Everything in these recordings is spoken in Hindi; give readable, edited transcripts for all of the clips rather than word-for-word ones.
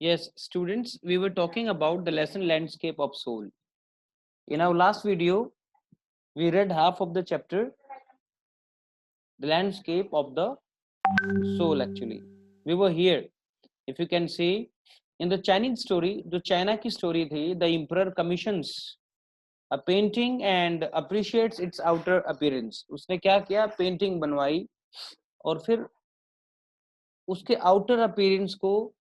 Yes, students, we were talking about the lesson landscape of soul. In our last video, we read half of the chapter, the landscape of the soul actually. We were here. If you can see, in the Chinese story, जो चाइना की स्टोरी थी, the emperor commissions a painting and appreciates its outer appearance. उसने क्या किया? पेंटिंग बनवाई और फिर उसके आउटर अपीयरेंस को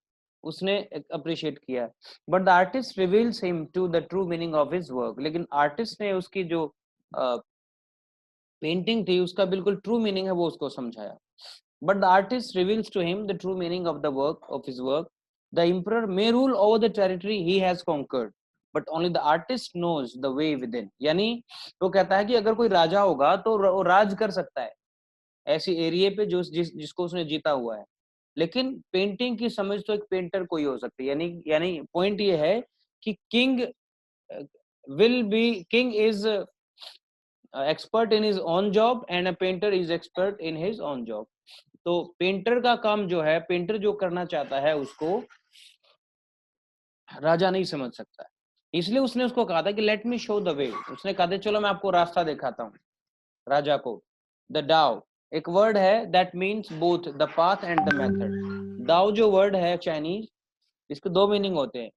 उसने अप्रिशिएट किया. But the artist reveals him to the true meaning of his work. लेकिन आर्टिस्ट ने उसकी जो पेंटिंग थी उसका बिल्कुल ट्रू मीनिंग है वो उसको समझाया. But the artist reveals to him the true meaning of the work of his work. The emperor may rule over the territory he has conquered but only the artist knows the way within. यानी वो कहता है कि अगर कोई राजा होगा तो वो राज कर सकता है ऐसी एरिया पे जिसको उसने जीता हुआ है. लेकिन पेंटिंग की समझ तो एक पेंटर को ही हो सकती है. यानी यानी पॉइंट ये है कि king is expert in his own job and a painter is expert in his own job. तो पेंटर का काम जो है, पेंटर जो करना चाहता है उसको राजा नहीं समझ सकता है. इसलिए उसने उसको कहा था कि let me show the way. उसने कहा था चलो मैं आपको रास्ता दिखाता हूँ राजा को. द डाओ एक वर्ड है that means both the path and the method. दाओ जो वर्ड है चाइनीज, इसके दो मीनिंग होते हैं.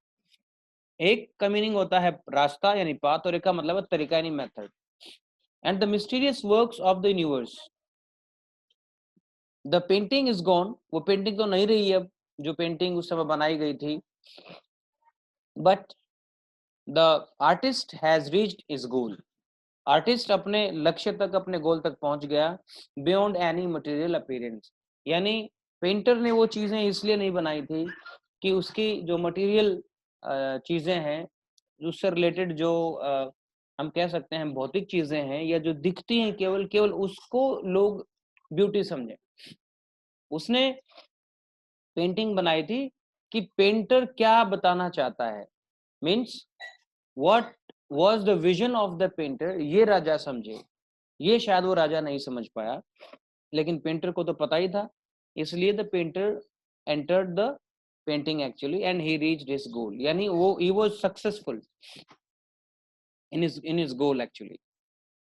एक का मीनिंग होता है रास्ता यानी पाथ और एक का मतलब है तरीका यानी method. And the mysterious works of the universe. The painting is gone. वो पेंटिंग तो नहीं रही अब जो पेंटिंग उस समय बनाई गई थी. But the artist has reached his goal. Artist अपने लक्ष्य तक, अपने गोल तक पहुंच गया बियॉन्ड एनी मटेरियल अपीयरेंस. यानी पेंटर ने वो चीजें इसलिए नहीं बनाई थी कि उसकी जो मटेरियल चीजें हैं, उससे रिलेटेड जो हम कह सकते हैं भौतिक चीजें हैं या जो दिखती हैं, केवल केवल उसको लोग ब्यूटी समझे. उसने पेंटिंग बनाई थी कि पेंटर क्या बताना चाहता है. Means what was the vision of the painter, ये राजा समझे. ये शायद वो राजा नहीं समझ पाया लेकिन पेंटर को तो पता ही था. इसलिए the painter entered the painting actually and he reached his goal. यानी वो he was successful in his goal actually.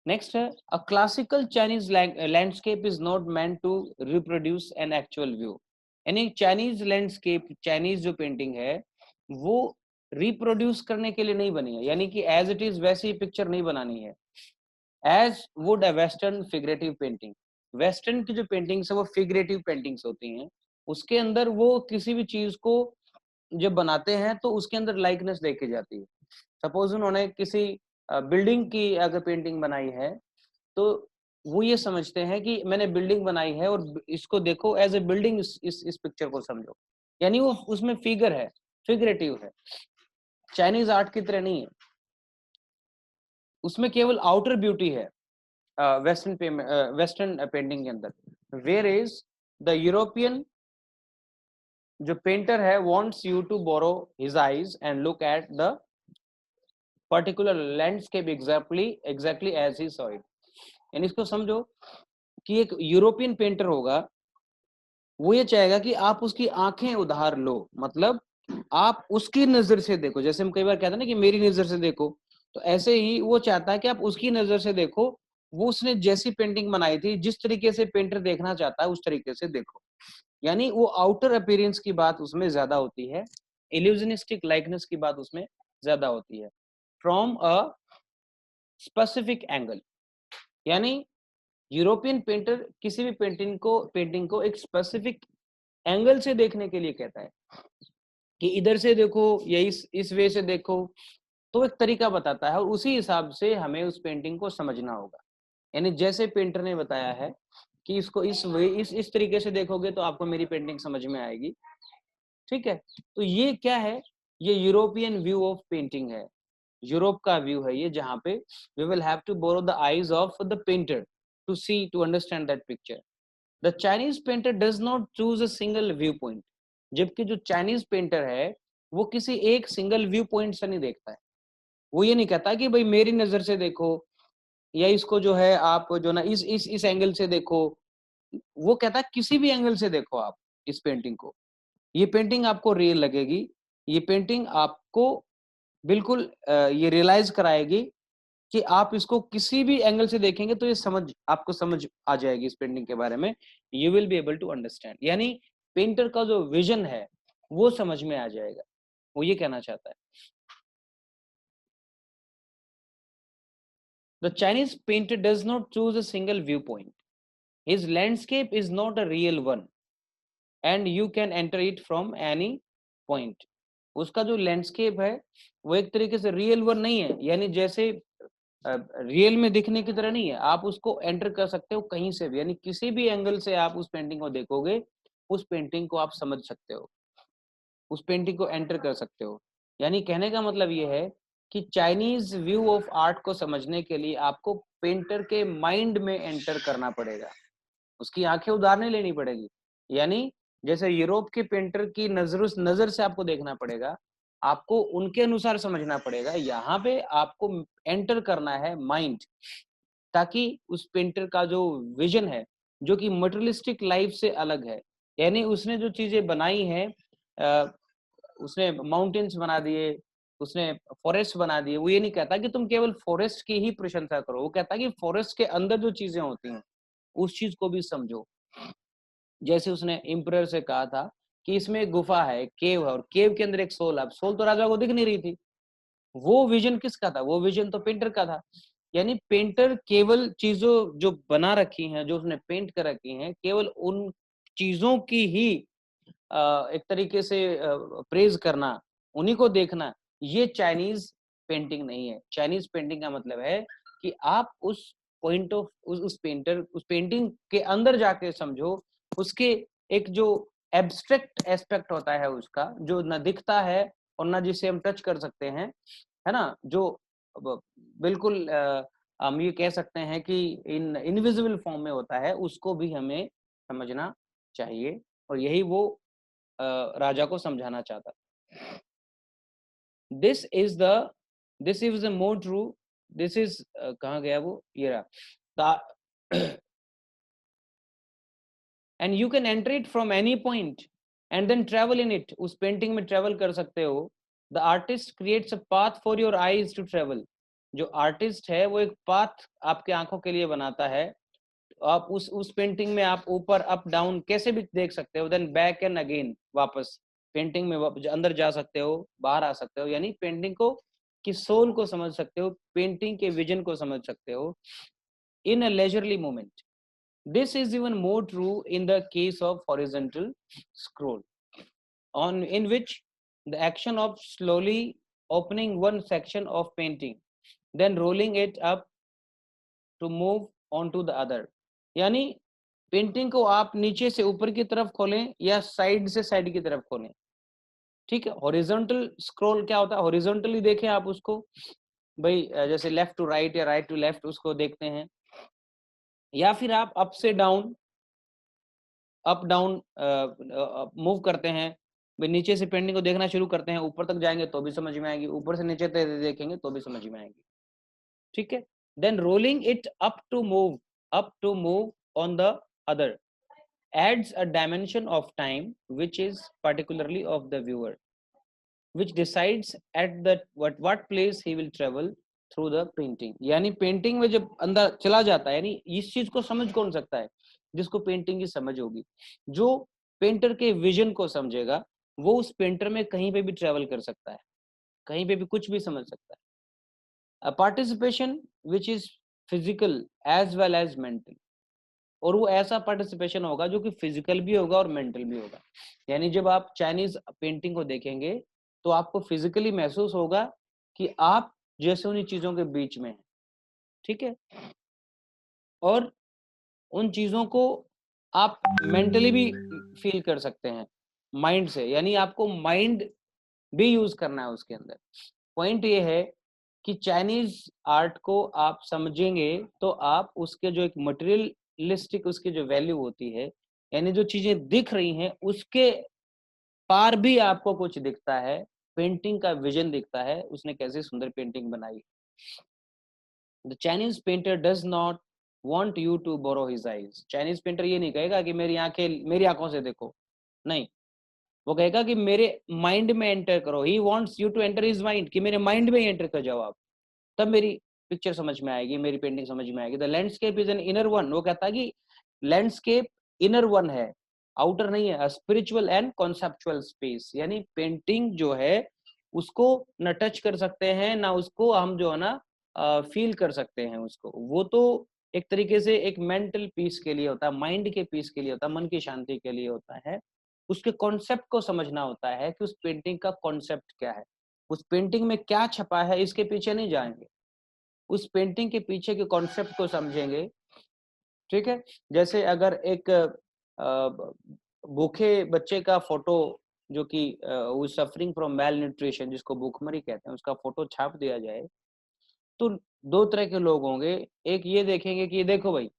Next है a classical Chinese landscape is not meant to reproduce an actual view. यानी चाइनीज लैंडस्केप, चाइनीज जो पेंटिंग है वो रिप्रोड्यूस करने के लिए नहीं बनी है. यानी कि एज इट इज वैसी पिक्चर नहीं बनानी है. As would a western figurative painting. Western की जो पेंटिंग्स है वो फिगरेटिव पेंटिंग्स होती हैं. उसके अंदर वो किसी भी चीज को जब बनाते हैं तो उसके अंदर लाइकनेस देखी जाती है. सपोज उन्होंने किसी बिल्डिंग की अगर पेंटिंग बनाई है तो वो ये समझते हैं कि मैंने बिल्डिंग बनाई है और इसको देखो एज ए बिल्डिंग, इस पिक्चर को समझो. यानी वो उसमें फिगर है, फिगरेटिव है. चाइनीज आर्ट की तरह नहीं है, उसमें केवल आउटर ब्यूटी है वेस्टर्न पेंटिंग के अंदर. वेयर इज द यूरोपियन जो पेंटर है wants you to borrow his eyes and look at the particular landscape exactly as he saw it. यानी इसको समझो कि एक यूरोपियन पेंटर होगा, वो ये चाहेगा कि आप उसकी आंखें उधार लो. मतलब आप उसकी नजर से देखो. जैसे हम कई बार कहते हैं ना कि मेरी नजर से देखो, तो ऐसे ही वो चाहता है कि आप उसकी नजर से देखो. वो उसने जैसी पेंटिंग बनाई थी, जिस तरीके से पेंटर देखना चाहता है उस तरीके से देखो. यानी वो आउटर अपीयरेंस की बात उसमें ज्यादा होती है, इल्यूजनिस्टिक लाइकनेस की बात उसमें ज्यादा होती है फ्रॉम अ स्पेसिफिक एंगल. यानी यूरोपियन पेंटर किसी भी पेंटिंग को एक स्पेसिफिक एंगल से देखने के लिए कहता है कि इधर से देखो या इस वे से देखो. तो एक तरीका बताता है और उसी हिसाब से हमें उस पेंटिंग को समझना होगा. यानी जैसे पेंटर ने बताया है कि इसको इस तरीके से देखोगे तो आपको मेरी पेंटिंग समझ में आएगी. ठीक है. तो ये क्या है? ये यूरोपियन व्यू ऑफ पेंटिंग है, यूरोप का व्यू है ये, जहां पे we will have to borrow the eyes of the painter to see, to understand that picture. The Chinese painter does not choose a single view point. जबकि जो चाइनीज पेंटर है वो किसी एक सिंगल व्यू पॉइंट से नहीं देखता है. वो ये नहीं कहता कि भाई मेरी नजर से देखो या इसको जो है आप जो ना इस एंगल से देखो. वो कहता है किसी भी एंगल से देखो आप इस पेंटिंग को. ये पेंटिंग आपको रियल लगेगी, ये पेंटिंग आपको बिल्कुल ये रियलाइज कराएगी कि आप इसको किसी भी एंगल से देखेंगे तो ये आपको समझ आ जाएगी इस पेंटिंग के बारे में, you will be able to understand. यानी पेंटर का जो विजन है वो समझ में आ जाएगा, वो ये कहना चाहता है। The Chinese painter does not choose a single viewpoint. His landscape is not a real one and you can enter it from any point. उसका जो लैंडस्केप है वो एक तरीके से रियल वन नहीं है, यानी जैसे रियल में दिखने की तरह नहीं है, आप उसको एंटर कर सकते हो कहीं से भी, यानी किसी भी एंगल से आप उस पेंटिंग को देखोगे, उस पेंटिंग को आप समझ सकते हो, उस पेंटिंग को एंटर कर सकते हो। यानी कहने का मतलब ये है कि चाइनीज व्यू ऑफ आर्ट को समझने के लिए आपको पेंटर के माइंड में एंटर करना पड़ेगा, उसकी आंखें उधार नहीं लेनी पड़ेगी। यानी जैसे यूरोप के पेंटर की नजर से आपको देखना पड़ेगा, आपको उनके अनुसार समझना पड़ेगा, यहाँ पे आपको एंटर करना है माइंड, ताकि उस पेंटर का जो विजन है जो कि मटेरियलिस्टिक लाइफ से अलग है, यानी उसने जो चीजें बनाई हैं, उसने माउंटेन्स बना दिए, उसने फॉरेस्ट बना दिए, वो ये नहीं कहता कि तुम केवल फॉरेस्ट की ही प्रशंसा करो, वो कहता कि फॉरेस्ट के अंदर जो चीजें होती हैं उस चीज को भी समझो। जैसे उसने इम्परर से कहा था कि इसमें एक गुफा है, केव है, और केव के अंदर एक सोल है, सोल तो राजा को दिख नहीं रही थी, वो विजन किसका था? वो विजन तो पेंटर का था। यानी पेंटर केवल चीजों जो बना रखी हैं, जो उसने पेंट कर रखी हैं, केवल उन चीजों की ही एक तरीके से प्रेज करना, उन्हीं को देखना, ये चाइनीज पेंटिंग नहीं है। चाइनीज पेंटिंग का मतलब है कि आप उस पॉइंट ऑफ उस पेंटिंग के अंदर जाके समझो, उसके एक जो एब्स्ट्रैक्ट एस्पेक्ट होता है उसका, जो न दिखता है और न जिसे हम टच कर सकते हैं, है ना, जो बिल्कुल हम ये कह सकते हैं कि इन इनविजिबल फॉर्म में होता है, उसको भी हमें समझना चाहिए, और यही वो राजा को समझाना चाहता। This is the this is the more true, this is कहाँ गया वो, ये रहा, and you can enter it from any point and then travel in it, उस पेंटिंग में ट्रेवल कर सकते हो। The artist creates a path for your eyes to travel, जो आर्टिस्ट है वो एक पाथ आपके आंखों के लिए बनाता है, आप उस पेंटिंग में आप ऊपर अप डाउन कैसे भी देख सकते हो, देन बैक एंड अगेन वापस पेंटिंग में अंदर जा सकते हो, बाहर आ सकते हो, यानी पेंटिंग को की सोल को समझ सकते हो, पेंटिंग के विजन को समझ सकते हो in a leisurely moment. This is even more true in the case of horizontal scroll, on in which the action of slowly opening one section of painting then rolling it up to move on to the other, यानी पेंटिंग को आप नीचे से ऊपर की तरफ खोलें या साइड से साइड की तरफ खोलें, ठीक है। हॉरिजॉन्टल स्क्रॉल क्या होता है? हॉरिजॉन्टली देखें आप उसको, भाई जैसे लेफ्ट टू राइट या राइट टू लेफ्ट उसको देखते हैं, या फिर आप अप से डाउन, अप डाउन मूव करते हैं, भाई नीचे से पेंटिंग को देखना शुरू करते हैं, ऊपर तक जाएंगे तो भी समझ में आएगी, ऊपर से नीचे तक देखेंगे तो भी समझ में आएगी, ठीक है। Then rolling it up to move on the other adds a dimension of time which is particularly of the viewer, which decides at that what place he will travel through the painting। यानी पेंटिंग में जब अंदर चला जाता है, यानी इस चीज को समझ कौन सकता है? जिसको पेंटिंग की समझ होगी, जो पेंटर के विजन को समझेगा, वो उस पेंटर में कहीं पे भी ट्रेवल कर सकता है, कहीं पे भी कुछ भी समझ सकता है। a participation which is physical as well as mental, और वो ऐसा पार्टिसिपेशन होगा जो कि फिजिकल भी होगा और मेंटल भी होगा। यानी जब आप चाइनीज पेंटिंग को देखेंगे तो आपको फिजिकली महसूस होगा कि आप जैसे उन्हीं चीजों के बीच में हैं, ठीक है, और उन चीजों को आप मेंटली भी फील कर सकते हैं माइंड से, यानी आपको माइंड भी यूज करना है उसके अंदर। पॉइंट ये है कि चाइनीज आर्ट को आप समझेंगे तो आप उसके जो एक मटेरियलिस्टिक उसकी जो वैल्यू होती है, यानी जो चीजें दिख रही हैं उसके पार भी आपको कुछ दिखता है, पेंटिंग का विजन दिखता है, उसने कैसे सुंदर पेंटिंग बनाई। The Chinese painter does not want you to borrow his eyes, Chinese painter ये नहीं कहेगा कि मेरी आंखें मेरी आंखों से देखो, नहीं, वो कहेगा कि मेरे माइंड में एंटर करो, he wants you to enter his mind, कि मेरे माइंड में एंटर कर जाओ आप, तब मेरी पिक्चर समझ में आएगी, मेरी पेंटिंग समझ में आएगी। The landscape is an inner one, वो कहता है कि लैंडस्केप इनर वन है, आउटर नहीं है। स्पिरिचुअल एंड कॉन्सेप्चुअल स्पेस, यानी पेंटिंग जो है उसको न टच कर सकते हैं, ना उसको हम जो है ना फील कर सकते हैं उसको। वो तो एक तरीके से एक मेंटल पीस के लिए होता है, माइंड के पीस के लिए होता है, मन की शांति के लिए होता है। उसके कॉन्सेप्ट को समझना होता है कि उस पेंटिंग का कॉन्सेप्ट क्या है, उस पेंटिंग में क्या छपा है, इसके पीछे नहीं जाएंगे, उस पेंटिंग के पीछे के कॉन्सेप्ट को समझेंगे। ठीक है, जैसे अगर एक भूखे बच्चे का फोटो जो कि सफरिंग फ्रॉम मेल न्यूट्रिशन, जिसको भूखमरी कहते हैं, उसका फोटो छाप दिया जाए, तो दो तरह के लोग होंगे। एक ये देखेंगे कि ये देखो भाई,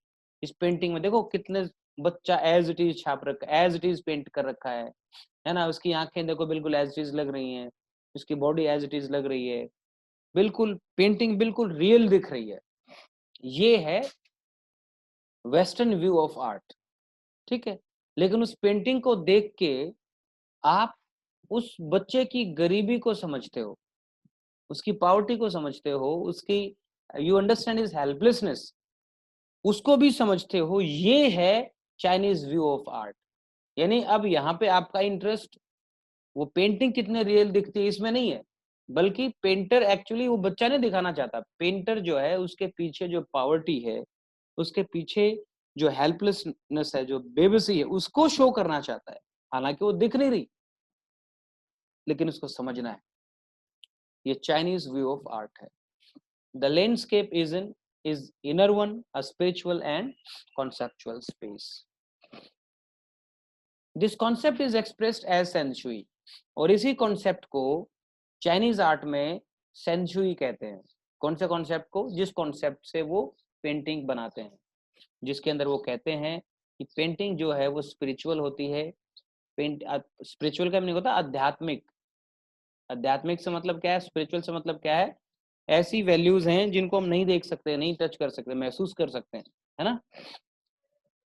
इस पेंटिंग में देखो कितने बच्चा एज इट इज छाप रखा है, एज इट इज पेंट कर रखा है ना, उसकी आंखें देखो बिल्कुल एज इट इज लग रही हैं, उसकी बॉडी एज इट इज लग रही है, बिल्कुल पेंटिंग बिल्कुल रियल दिख रही है। ये है वेस्टर्न व्यू ऑफ आर्ट। ठीक है, लेकिन उस पेंटिंग को देख के आप उस बच्चे की गरीबी को समझते हो, उसकी पावर्टी को समझते हो, उसकी यू अंडरस्टैंड इज हेल्पलेसनेस, उसको भी समझते हो। ये है चाइनीज व्यू ऑफ आर्ट। यानी अब यहाँ पे आपका इंटरेस्ट वो पेंटिंग कितने रियल दिखती है इसमें नहीं है, बल्कि पेंटर एक्चुअली वो बच्चा नहीं दिखाना चाहता। पेंटर जो है उसके पीछे जो पावर्टी है, उसके पीछे जो हेल्पलेसनेस है, जो बेबसी है, उसको शो करना चाहता है। हालांकि वो दिख नहीं रही, लेकिन उसको समझना है। ये चाइनीज व्यू ऑफ आर्ट है। The landscape is inner one, a spiritual and conceptual space. This concept is expressed as सेंशुई, और इसी कॉन्सेप्ट को चाइनीज आर्ट में सेंशुई कहते हैं। कौन से कॉन्सेप्ट को? जिस कॉन्सेप्ट से वो पेंटिंग बनाते हैं, जिसके अंदर वो कहते हैं कि पेंटिंग जो है वो स्पिरिचुअल होती है। पेंट स्पिरिचुअल का मीनिंग होता है आध्यात्मिक। आध्यात्मिक से मतलब क्या है, स्पिरिचुअल से मतलब क्या है? ऐसी वैल्यूज हैं जिनको हम नहीं देख सकते, नहीं टच कर सकते, महसूस कर सकते हैं, है ना,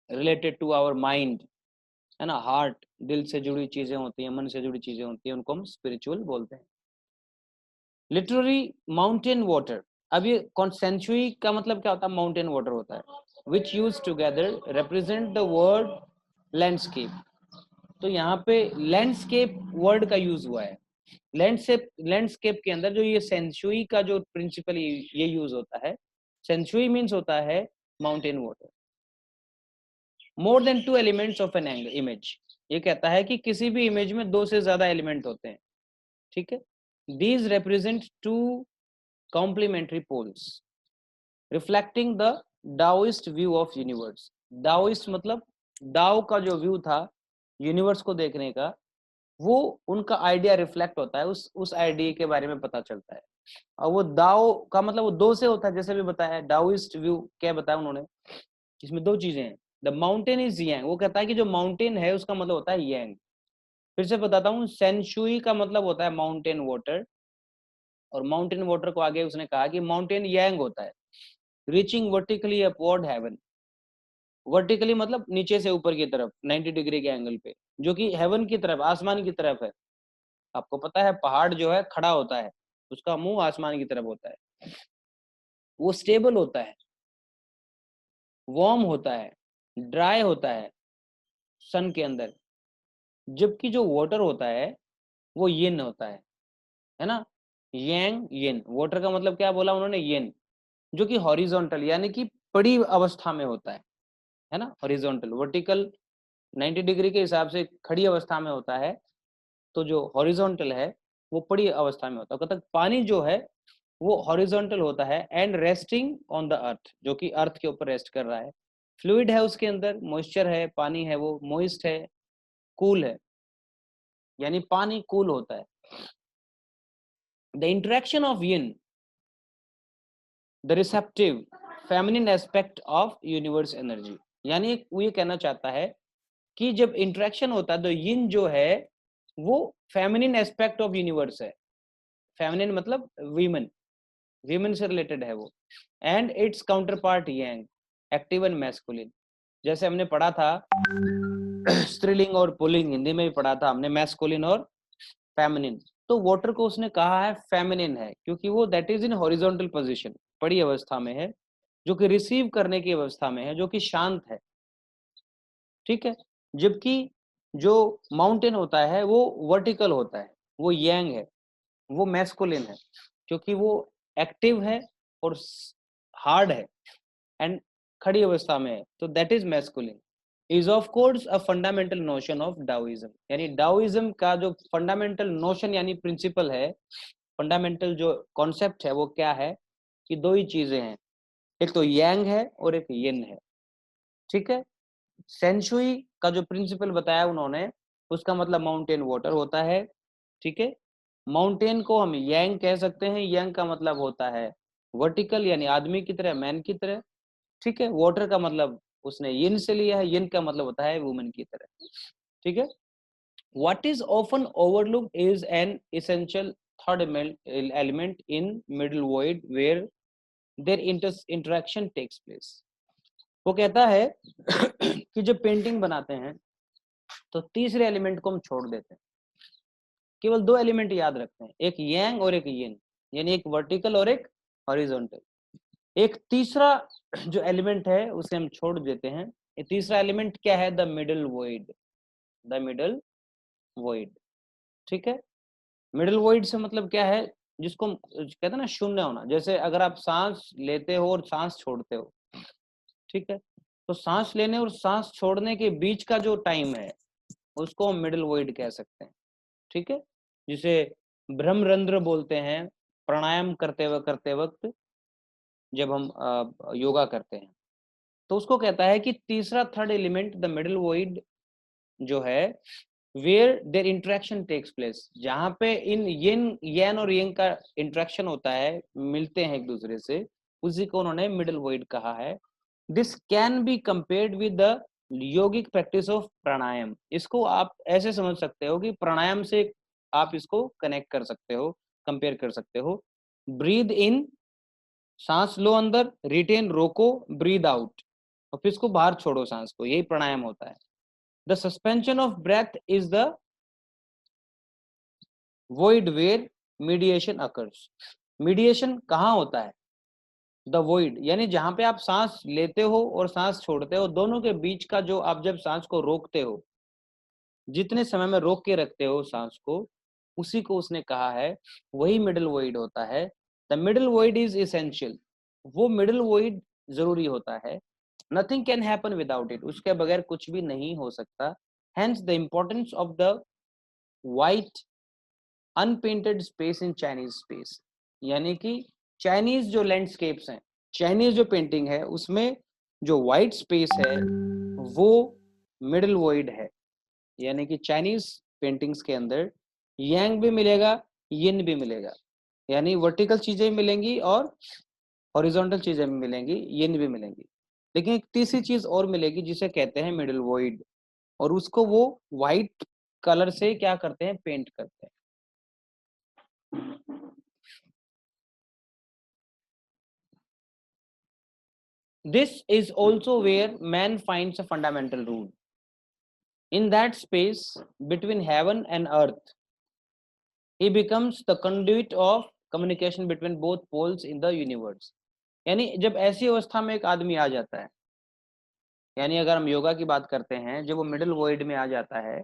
रिलेटेड टू आवर माइंड, है ना, हार्ट, दिल से जुड़ी चीजें होती हैं, मन से जुड़ी चीजें होती हैं, उनको हम स्पिरिचुअल बोलते हैं। लिटररी माउंटेन वाटर, अब ये कॉन्सेंचुई का मतलब क्या होता है? माउंटेन वाटर होता है, विच use together represent the word landscape. तो यहाँ पे लैंडस्केप वर्ड का यूज हुआ है। लैंडस्केप के अंदर जो ये सेंचुई का जो प्रिंसिपल ये यूज होता है, सेंचुई मीन्स होता है mountain water. More than two elements of an image, ये कहता है कि किसी भी इमेज में दो से ज्यादा एलिमेंट होते हैं। ठीक है, these represent two complementary poles reflecting the Daoist view of universe. Daoist मतलब डाओ का जो व्यू था यूनिवर्स को देखने का, वो उनका आइडिया रिफ्लेक्ट होता है, उस आइडिया के बारे में पता चलता है। और वो दाओ का मतलब वो दो से होता है, जैसे भी बताया डाओइस्ट व्यू क्या बताया उन्होंने, इसमें दो चीजें हैं। द माउंटेन इज यांग, वो कहता है कि जो माउंटेन है उसका मतलब होता है यांग। फिर से बताता हूँ, सेंशुई का मतलब होता है माउंटेन वाटर, और माउंटेन वाटर को आगे उसने कहा कि माउंटेन यांग होता है, reaching vertically upward heaven. Vertically मतलब नीचे से ऊपर की तरफ 90 डिग्री के एंगल पे, जो कि हेवन की तरफ, आसमान की तरफ है। आपको पता है पहाड़ जो है खड़ा होता है, उसका मुंह आसमान की तरफ होता है। वो स्टेबल होता है, वार्म होता है, ड्राई होता है सन के अंदर, जबकि जो वाटर होता है वो यिन होता है ना, यांग यिन। वाटर का मतलब क्या बोला उन्होंने? यिन, जो कि हॉरिजॉन्टल यानी कि पड़ी अवस्था में होता है ना। हॉरिजॉन्टल, वर्टिकल 90 डिग्री के हिसाब से खड़ी अवस्था में होता है, तो जो हॉरिजॉन्टल है वो पड़ी अवस्था में होता है। कब तक पानी जो है वो हॉरिजॉन्टल होता है and resting on the earth, जो कि अर्थ के ऊपर रेस्ट कर रहा है। फ्लूइड है उसके अंदर, मॉइस्चर है, पानी है, वो मोइस्ट है, कूल है, यानी पानी कूल होता है। The interaction of yin, the receptive feminine aspect of universe energy, यानी वो ये कहना चाहता है कि जब इंटरेक्शन होता है तो यिन जो है वो फेमिनिन एस्पेक्ट ऑफ यूनिवर्स है। फेमिनिन मतलब वीमेन, वीमेन से रिलेटेड है वो। And it's counter part Yang, active and masculine. जैसे हमने पढ़ा था स्त्रीलिंग और पुल्लिंग हिंदी में भी पढ़ा था हमने, मैस्कुलिन और फेमिनिन। तो वाटर को उसने कहा है फेमिनिन है, क्योंकि वो that is in horizontal position, पड़ी अवस्था में है, जो कि रिसीव करने की अवस्था में है, जो कि शांत है, ठीक है। जबकि जो माउंटेन होता है वो वर्टिकल होता है, वो यांग है, वो मैस्कुलिन है, क्योंकि वो एक्टिव है और हार्ड है एंड खड़ी अवस्था में है, तो that is masculine. Is of course a fundamental notion of Daoism, यानी डाओइज्म का जो फंडामेंटल नोशन यानी प्रिंसिपल है, फंडामेंटल जो कॉन्सेप्ट है वो क्या है कि दो ही चीजें हैं, एक तो यांग है और एक यिन है, ठीक है। सेंशुई का जो प्रिंसिपल बताया उन्होंने, उसका मतलब माउंटेन वाटर होता है, ठीक है। माउंटेन को हम यांग कह सकते हैं, यांग का मतलब होता है वर्टिकल यानी आदमी की तरह, मैन की तरह, ठीक है। वाटर का मतलब उसने यिन से लिया है, यिन का मतलब होता है वुमेन की तरह, ठीक है। What is often overlooked is an essential third element in middle void where there interaction takes place. वो कहता है कि जब पेंटिंग बनाते हैं तो तीसरे एलिमेंट को हम छोड़ देते हैं, केवल दो एलिमेंट याद रखते हैं, एक यांग और एक यिन, यानी एक वर्टिकल और एक हॉरिजॉन्टल। एक तीसरा जो एलिमेंट है उसे हम छोड़ देते हैं, ये तीसरा एलिमेंट क्या है, the middle void, the middle void, ठीक है। मिडल वॉइड से मतलब क्या है, जिसको कहते हैं ना शून्य होना, जैसे अगर आप सांस लेते हो और सांस छोड़ते हो, ठीक है, तो सांस लेने और सांस छोड़ने के बीच का जो टाइम है उसको हम मिडल वॉइड कह सकते हैं, ठीक है। जिसे ब्रह्मरंध्र बोलते हैं प्राणायाम करते वक्त, जब हम योगा करते हैं, तो उसको कहता है कि तीसरा third element the middle void जो है, where there interaction takes place, जहां पे इन यिन यन और यंग का इंटरेक्शन होता है, मिलते हैं एक दूसरे से, उसी को उन्होंने मिडल वॉइड कहा है। This can be compared with the yogic practice of pranayama. इसको आप ऐसे समझ सकते हो कि प्राणायाम से आप इसको कनेक्ट कर सकते हो, कंपेयर कर सकते हो। ब्रीद इन, सांस लो अंदर, रिटेन रोको, ब्रीद आउट, और फिर इसको बाहर छोड़ो सांस को, यही प्राणायाम होता है। The suspension of breath is the void where mediation occurs। Mediation कहाँ होता है, द void, यानी जहां पे आप सांस लेते हो और सांस छोड़ते हो, दोनों के बीच का जो आप जब सांस को रोकते हो, जितने समय में रोक के रखते हो सांस को, उसी को उसने कहा है, वही मिडल वॉइड होता है। The middle void is essential, वो मिडल वॉइड जरूरी होता है। Nothing can happen without it, उसके बगैर कुछ भी नहीं हो सकता। Hence the importance of the white unpainted space in Chinese space, यानी कि चाइनीज जो लैंडस्केप्स हैं, चाइनीज जो पेंटिंग है उसमें जो वाइट स्पेस है वो मिडल वॉइड है, यानी कि चाइनीज पेंटिंग्स के अंदर यांग भी मिलेगा, यिन भी मिलेगा, यानी वर्टिकल चीजें मिलेंगी और हॉरिजॉन्टल चीजें भी मिलेंगी, यिन भी मिलेंगी। लेकिन एक तीसरी चीज और मिलेगी जिसे कहते हैं मिडल वॉइड, और उसको वो व्हाइट कलर से क्या करते हैं, पेंट करते हैं। This is also where man finds a fundamental rule. In that space between heaven and earth, he becomes the conduit of communication between both poles in the universe। यानी जब ऐसी अवस्था में एक आदमी आ जाता है, यानी अगर हम योगा की बात करते हैं, जब वो मिडिल वॉइड में आ जाता है,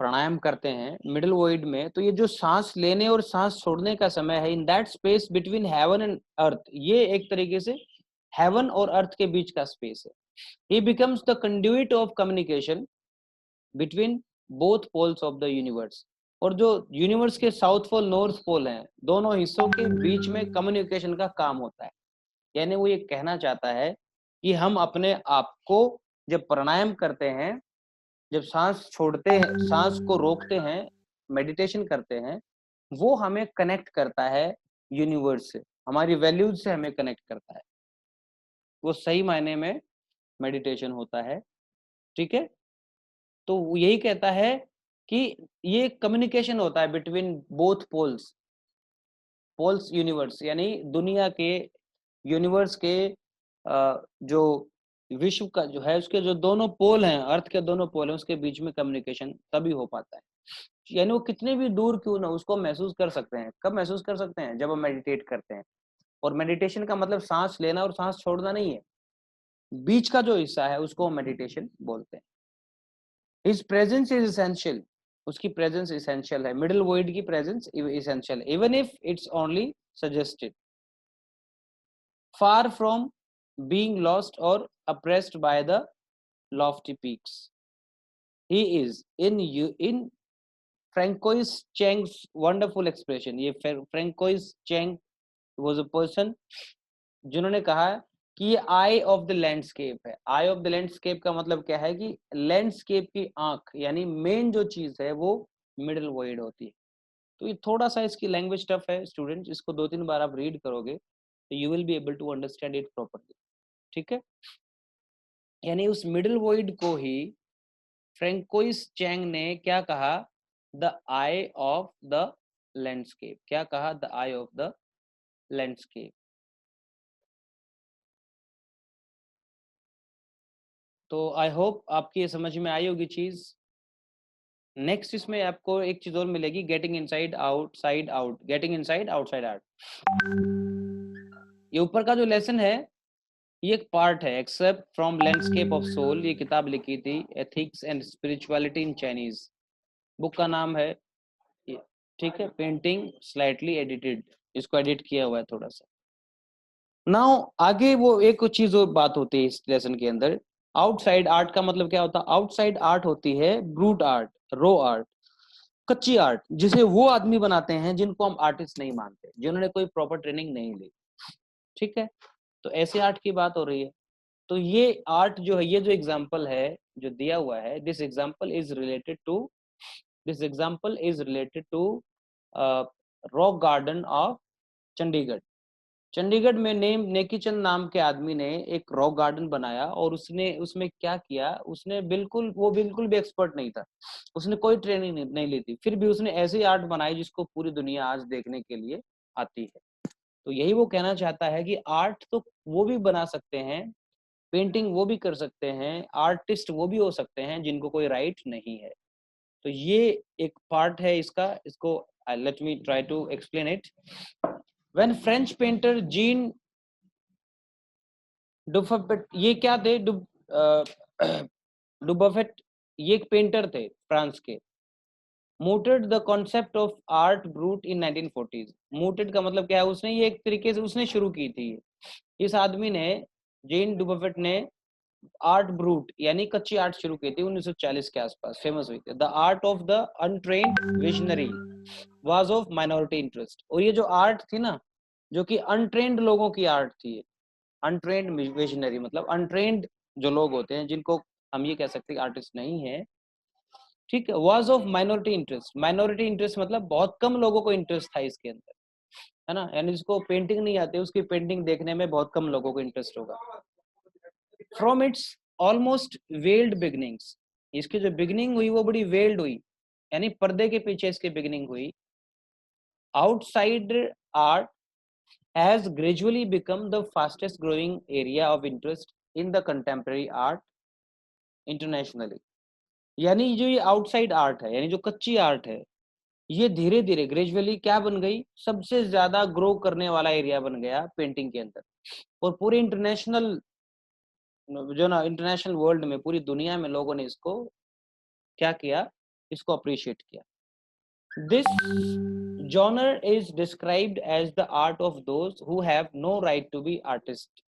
प्राणायाम करते हैं मिडिल वॉइड में, तो ये जो सांस लेने और सांस छोड़ने का समय है, in that space between heaven and earth, ये एक तरीके से हेवन और अर्थ के बीच का स्पेस है। He becomes the conduit of communication between both poles of the universe। और जो यूनिवर्स के साउथ पोल नॉर्थ पोल हैं, दोनों हिस्सों के बीच में कम्युनिकेशन का काम होता है। यानी वो ये कहना चाहता है कि हम अपने आप को जब प्राणायाम करते हैं, जब सांस छोड़ते हैं, सांस को रोकते हैं, मेडिटेशन करते हैं, वो हमें कनेक्ट करता है यूनिवर्स से, हमारी वैल्यूज से हमें कनेक्ट करता है, वो सही मायने में मेडिटेशन होता है, ठीक है। तो वो यही कहता है कि ये कम्युनिकेशन होता है between both poles, poles universe, यानी दुनिया के यूनिवर्स के जो विश्व का जो है उसके जो दोनों पोल हैं, अर्थ के दोनों पोल हैं, उसके बीच में कम्युनिकेशन तभी हो पाता है। यानी वो कितने भी दूर क्यों ना उसको महसूस कर सकते हैं। कब महसूस कर सकते हैं? जब हम मेडिटेट करते हैं। और मेडिटेशन का मतलब सांस लेना और सांस छोड़ना नहीं है, बीच का जो हिस्सा है उसको मेडिटेशन बोलते हैं। हिज प्रेजेंस इज एसेंशियल, उसकी प्रेजेंस एसेंशियल है, मिडिल वॉइड की presence essential, even if it's only suggested, far from being lost or oppressed by the lofty peaks. He is in Francois Cheng's wonderful expression. ये Francois Cheng was a person जिन्होंने कहा कि ये आई ऑफ द लैंडस्केप है। आई ऑफ द लैंडस्केप का मतलब क्या है कि लैंडस्केप की आंख, यानी मेन जो चीज है वो मिडिल वॉइड होती है। तो ये थोड़ा सा इसकी लैंग्वेज टफ है स्टूडेंट, इसको 2-3 बार आप रीड करोगे तो you will be able to understand it properly. ठीक है, यानी उस मिडिल वॉइड को ही फ्रैंकोइस चैंग ने क्या कहा? The I of the landscape. क्या कहा? The I of the landscape. तो आई होप आपकी ये समझ में आई होगी चीज। नेक्स्ट इसमें आपको एक चीज और मिलेगी, getting inside outside out, getting inside outside out. ये ऊपर का जो लेसन है ये एक पार्ट है। Except from landscape of soul, ये किताब लिखी थी ethics and spirituality in Chinese. Book का नाम है, ठीक है, पेंटिंग स्लाइटली एडिटेड, इसको एडिट किया हुआ है थोड़ा सा। नाउ आगे वो एक चीज और बात होती है इस लेसन के अंदर। आउटसाइड आर्ट का मतलब क्या होता है? आउटसाइड आर्ट होती है ब्रूट आर्ट, रो आर्ट, कच्ची आर्ट, जिसे वो आदमी बनाते हैं जिनको हम आर्टिस्ट नहीं मानते, जिन्होंने कोई प्रॉपर ट्रेनिंग नहीं ली। ठीक है, तो ऐसे आर्ट की बात हो रही है। तो ये आर्ट जो है, ये जो एग्जांपल है जो दिया हुआ है, this example is related to rock garden of Chandigarh. Chandigarh में नेकी चंद नाम के आदमी ने एक रॉक गार्डन बनाया और उसने उसमें क्या किया, उसने बिल्कुल भी एक्सपर्ट नहीं था, उसने कोई ट्रेनिंग नहीं ली थी, फिर भी उसने ऐसी आर्ट बनाई जिसको पूरी दुनिया आज देखने के लिए आती है। तो यही वो कहना चाहता है कि आर्ट तो वो भी बना सकते हैं, पेंटिंग वो भी कर सकते हैं, आर्टिस्ट वो भी हो सकते हैं जिनको कोई राइट नहीं है। तो ये एक पार्ट है इसका, इसको let me try to explain it. When French painter Jean Dubuffet, ये क्या थे? डुबफेट, ये एक पेंटर थे फ्रांस के। mooted the concept of art brute in 1940s। mooted का मतलब क्या है? उसने ये एक तरीके से उसने शुरू की थी। इस आदमी ने, जीन डुबफेट ने आर्ट ब्रूट यानी कच्ची आर्ट शुरू की थी 1940 के आसपास, फेमस हुई थी। The art of the untrained visionary was of minority interest. और ये जो आर्ट थी ना, जो कि अनट्रेन्ड लोगों की आर्ट थी, अनट्रेन्ड विजनरी मतलब अनट्रेन्ड जो लोग होते हैं जिनको हम ये कह सकते हैं आर्टिस्ट नहीं है, ठीक है, was of minority interest. Minority interest मतलब बहुत कम लोगों को इंटरेस्ट था इसके अंदर, है ना, यानी जिसको पेंटिंग नहीं आती उसकी पेंटिंग देखने में बहुत कम लोगों को इंटरेस्ट होगा। From its almost weld beginnings, इसकी जो बिगनिंग हुई वो बड़ी वेल्ड हुई, यानी पर्दे के पीछे इसकी बिगनिंग हुई। Outside art has gradually become the fastest growing area of interest in the contemporary art internationally। यानी जो ये आउटसाइड आर्ट है, यानी जो कच्ची आर्ट है, ये धीरे धीरे ग्रेजुअली क्या बन गई? सबसे ज्यादा ग्रो करने वाला एरिया बन गया पेंटिंग के अंदर। और पूरे इंटरनेशनल जो ना इंटरनेशनल वर्ल्ड में, पूरी दुनिया में लोगों ने इसको क्या किया? इसको अप्रिशिएट किया। This genre is described as the art of those who have no right to be artist।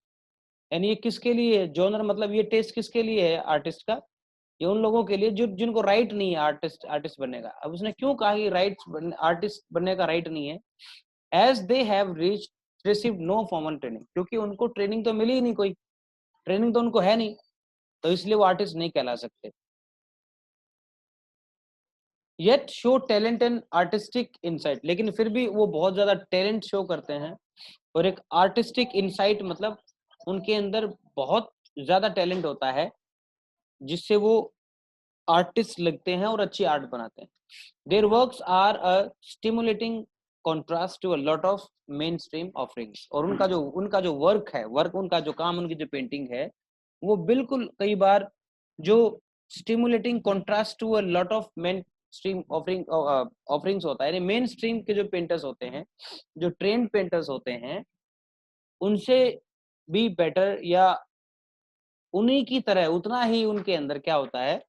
यानी ये किसके लिए है? जॉनर मतलब ये टेस्ट किसके लिए है आर्टिस्ट का? ये उन लोगों के लिए जो जिनको राइट नहीं है आर्टिस्ट बनने का। अब उसने क्यों कहा कि आर्टिस्ट बनने का राइट नहीं है? As they have received no formal training, क्योंकि उनको ट्रेनिंग तो मिली ही नहीं, कोई ट्रेनिंग तो उनको है नहीं, तो इसलिए वो आर्टिस्ट नहीं कहला सकते। Yet show talent and artistic insight, लेकिन फिर भी वो बहुत ज्यादा टैलेंट शो करते हैं। और एक आर्टिस्टिक इंसाइट मतलब उनके अंदर बहुत ज्यादा टैलेंट होता है जिससे वो आर्टिस्ट लगते हैं और अच्छी आर्ट बनाते हैं। Their works are a stimulating contrast to a lot of mainstream offerings. और उनका जो वर्क है, उनका जो काम, उनकी जो पेंटिंग है वो बिल्कुल कई बार जो stimulating contrast to a lot of mainstream offerings होता है, मेन स्ट्रीम के जो पेंटर्स होते हैं, जो ट्रेंड पेंटर्स होते हैं, उनसे भी बेटर या उन्हीं की तरह उतना ही उनके अंदर क्या होता है,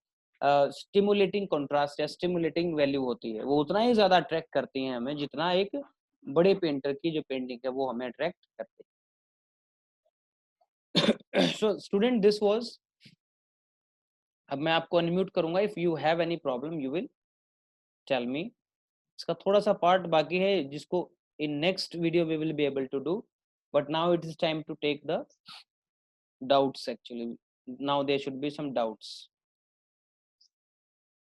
स्टिमुलेटिंग कॉन्ट्रास्ट या स्टिमुलेटिंग वैल्यू होती है, वो उतना ही ज्यादा अट्रैक्ट करती हैं हमें जितना एक बड़े पेंटर की जो पेंटिंग है वो हमें अट्रैक्ट करती है। सो स्टूडेंट दिस वाज, अब मैं आपको अनम्यूट करूंगा, if you have any problem you will tell me. इसका थोड़ा सा पार्ट बाकी है जिसको in next video we will be able to do, but now it is time to take the doubts actually. Now there should be some doubts.